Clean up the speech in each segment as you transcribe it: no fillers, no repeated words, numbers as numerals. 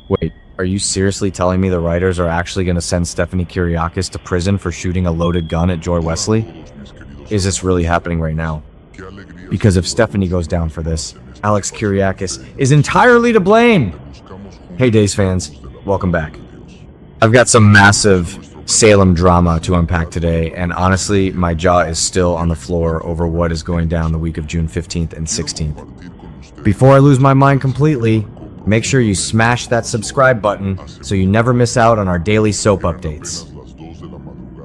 Wait, are you seriously telling me the writers are actually going to send Stephanie Kiriakis to prison for shooting a loaded gun at Joy Wesley? Is this really happening right now? Because if Stephanie goes down for this, Alex Kiriakis is entirely to blame! Hey Days fans, welcome back. I've got some massive Salem drama to unpack today, and honestly, my jaw is still on the floor over what is going down the week of June 15th and 16th. Before I lose my mind completely, make sure you smash that subscribe button so you never miss out on our daily soap updates.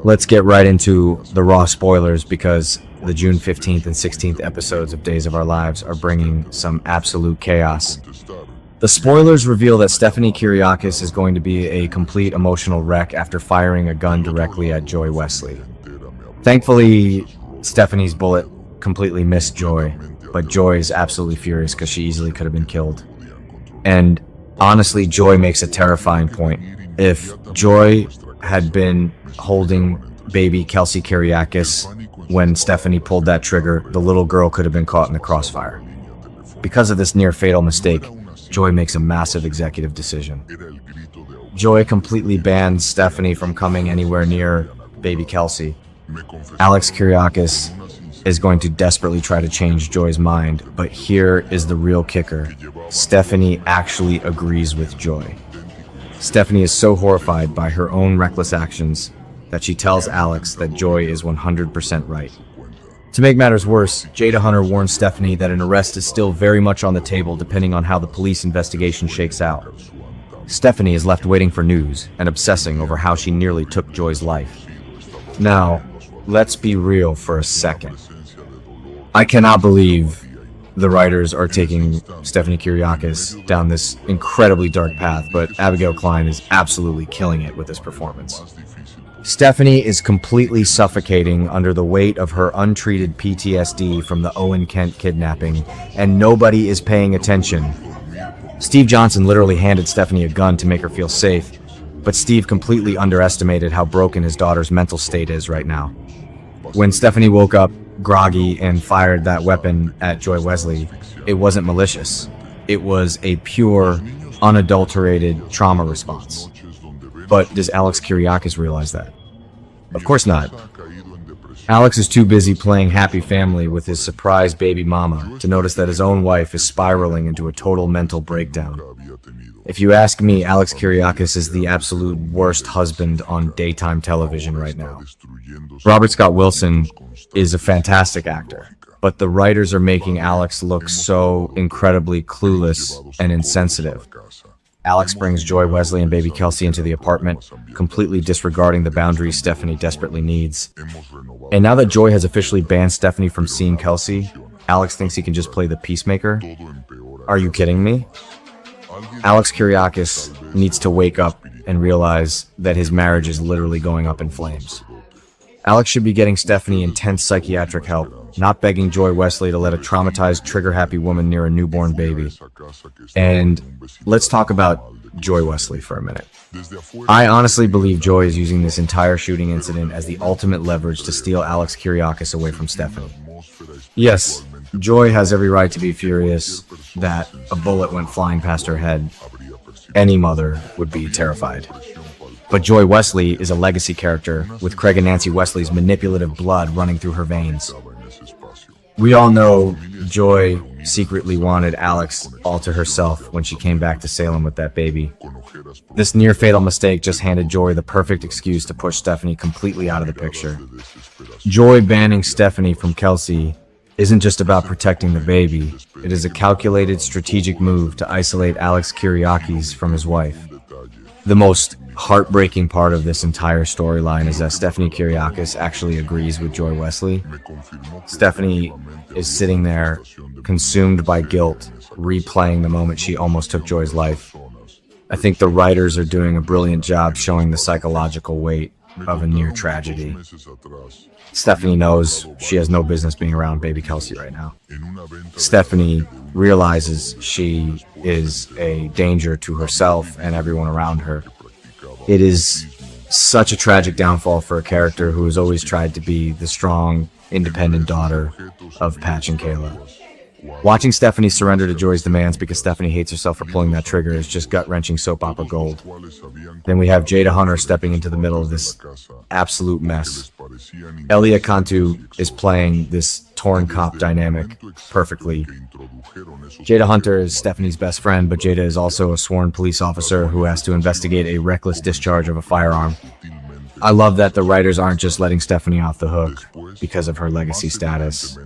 Let's get right into the raw spoilers because the June 15th and 16th episodes of Days of Our Lives are bringing some absolute chaos. The spoilers reveal that Stephanie Kiriakis is going to be a complete emotional wreck after firing a gun directly at Joy Wesley. Thankfully, Stephanie's bullet completely missed Joy, but Joy is absolutely furious because she easily could have been killed. And honestly, Joy makes a terrifying point. If Joy had been holding baby Kelsey Kiriakis when Stephanie pulled that trigger, the little girl could have been caught in the crossfire. Because of this near-fatal mistake, Joy makes a massive executive decision. Joy completely bans Stephanie from coming anywhere near baby Kelsey. Alex Kiriakis is going to desperately try to change Joy's mind, but here is the real kicker. Stephanie actually agrees with Joy. Stephanie is so horrified by her own reckless actions that she tells Alex that Joy is 100% right. To make matters worse, Jada Hunter warns Stephanie that an arrest is still very much on the table depending on how the police investigation shakes out. Stephanie is left waiting for news and obsessing over how she nearly took Joy's life. Now, let's be real for a second. I cannot believe the writers are taking Stephanie Kiriakis down this incredibly dark path, but Abigail Klein is absolutely killing it with this performance. Stephanie is completely suffocating under the weight of her untreated PTSD from the Owen Kent kidnapping, and nobody is paying attention. Steve Johnson literally handed Stephanie a gun to make her feel safe, but Steve completely underestimated how broken his daughter's mental state is right now. When Stephanie woke up groggy and fired that weapon at Joy Wesley, it wasn't malicious. It was a pure, unadulterated trauma response. But does Alex Kiriakis realize that? Of course not. Alex is too busy playing happy family with his surprise baby mama to notice that his own wife is spiraling into a total mental breakdown. If you ask me, Alex Kiriakis is the absolute worst husband on daytime television right now. Robert Scott Wilson is a fantastic actor, but the writers are making Alex look so incredibly clueless and insensitive. Alex brings Joy Wesley and baby Kelsey into the apartment, completely disregarding the boundaries Stephanie desperately needs. And now that Joy has officially banned Stephanie from seeing Kelsey, Alex thinks he can just play the peacemaker? Are you kidding me? Alex Kiriakis needs to wake up and realize that his marriage is literally going up in flames. Alex should be getting Stephanie intense psychiatric help, not begging Joy Wesley to let a traumatized, trigger-happy woman near a newborn baby. And let's talk about Joy Wesley for a minute. I honestly believe Joy is using this entire shooting incident as the ultimate leverage to steal Alex Kiriakis away from Stephanie. Yes, Joy has every right to be furious that a bullet went flying past her head. Any mother would be terrified. But Joy Wesley is a legacy character with Craig and Nancy Wesley's manipulative blood running through her veins. We all know Joy secretly wanted Alex all to herself when she came back to Salem with that baby. This near-fatal mistake just handed Joy the perfect excuse to push Stephanie completely out of the picture. Joy banning Stephanie from Kelsey isn't just about protecting the baby. It is a calculated, strategic move to isolate Alex Kiriakis from his wife. The most heartbreaking part of this entire storyline is that Stephanie Kiriakis actually agrees with Joy Wesley. Stephanie is sitting there, consumed by guilt, replaying the moment she almost took Joy's life. I think the writers are doing a brilliant job showing the psychological weight of a near tragedy. Stephanie knows she has no business being around baby Kelsey right now. Stephanie realizes she is a danger to herself and everyone around her. It is such a tragic downfall for a character who has always tried to be the strong, independent daughter of Patch and Kayla. Watching Stephanie surrender to Joy's demands because Stephanie hates herself for pulling that trigger is just gut-wrenching soap opera gold. Then we have Jada Hunter stepping into the middle of this absolute mess. Elia Cantu is playing this torn cop dynamic perfectly. Jada Hunter is Stephanie's best friend, but Jada is also a sworn police officer who has to investigate a reckless discharge of a firearm. I love that the writers aren't just letting Stephanie off the hook because of her legacy status.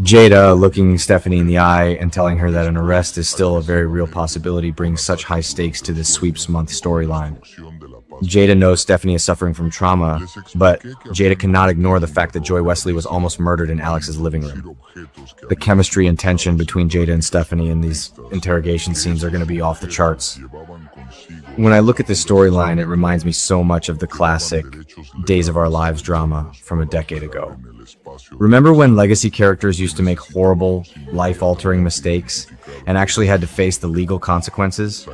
Jada looking Stephanie in the eye and telling her that an arrest is still a very real possibility brings such high stakes to this sweeps month storyline. Jada knows Stephanie is suffering from trauma, but Jada cannot ignore the fact that Joy Wesley was almost murdered in Alex's living room. The chemistry and tension between Jada and Stephanie in these interrogation scenes are going to be off the charts. When I look at this storyline, it reminds me so much of the classic Days of Our Lives drama from a decade ago. Remember when legacy characters used to make horrible, life-altering mistakes and actually had to face the legal consequences?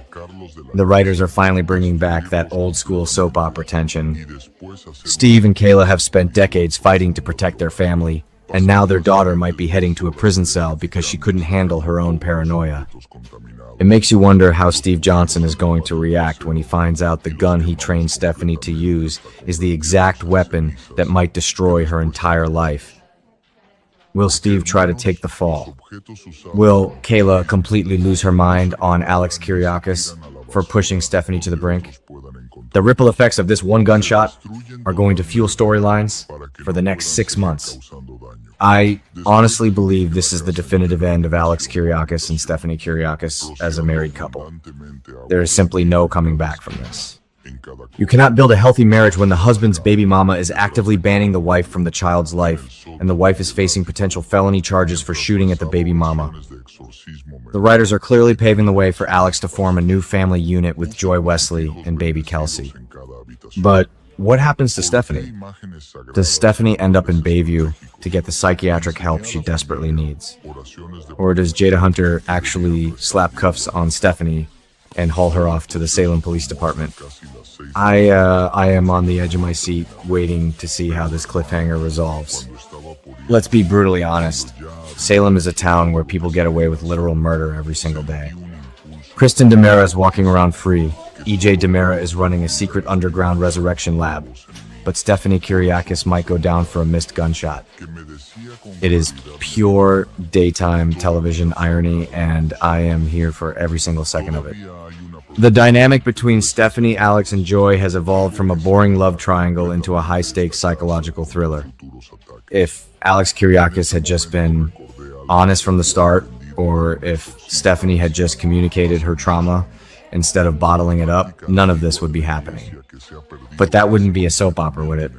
The writers are finally bringing back that old-school soap opera tension. Steve and Kayla have spent decades fighting to protect their family, and now their daughter might be heading to a prison cell because she couldn't handle her own paranoia. It makes you wonder how Steve Johnson is going to react when he finds out the gun he trained Stephanie to use is the exact weapon that might destroy her entire life. Will Steve try to take the fall? Will Kayla completely lose her mind on Alex Kiriakis for pushing Stephanie to the brink? The ripple effects of this one gunshot are going to fuel storylines for the next 6 months. I honestly believe this is the definitive end of Alex Kiriakis and Stephanie Kiriakis as a married couple. There is simply no coming back from this. You cannot build a healthy marriage when the husband's baby mama is actively banning the wife from the child's life, and the wife is facing potential felony charges for shooting at the baby mama. The writers are clearly paving the way for Alex to form a new family unit with Joy Wesley and baby Kelsey. But what happens to Stephanie? Does Stephanie end up in Bayview to get the psychiatric help she desperately needs? Or does Jada Hunter actually slap cuffs on Stephanie and haul her off to the Salem Police Department? I am on the edge of my seat waiting to see how this cliffhanger resolves. Let's be brutally honest. Salem is a town where people get away with literal murder every single day. Kristen DeMera is walking around free. EJ DeMera is running a secret underground resurrection lab. But Stephanie Kiriakis might go down for a missed gunshot. It is pure daytime television irony, and I am here for every single second of it. The dynamic between Stephanie, Alex, and Joy has evolved from a boring love triangle into a high-stakes psychological thriller. If Alex Kiriakis had just been honest from the start, or if Stephanie had just communicated her trauma instead of bottling it up, none of this would be happening. But that wouldn't be a soap opera, would it?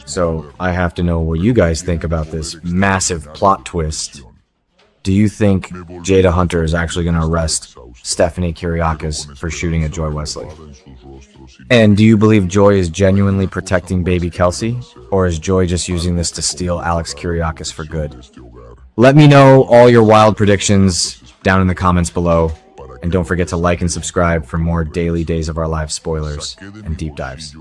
So I have to know what you guys think about this massive plot twist. Do you think Jada Hunter is actually going to arrest Stephanie Kiriakis for shooting at Joy Wesley? And do you believe Joy is genuinely protecting baby Kelsey? Or is Joy just using this to steal Alex Kiriakis for good? Let me know all your wild predictions down in the comments below. And don't forget to like and subscribe for more daily Days of Our Lives spoilers and deep dives.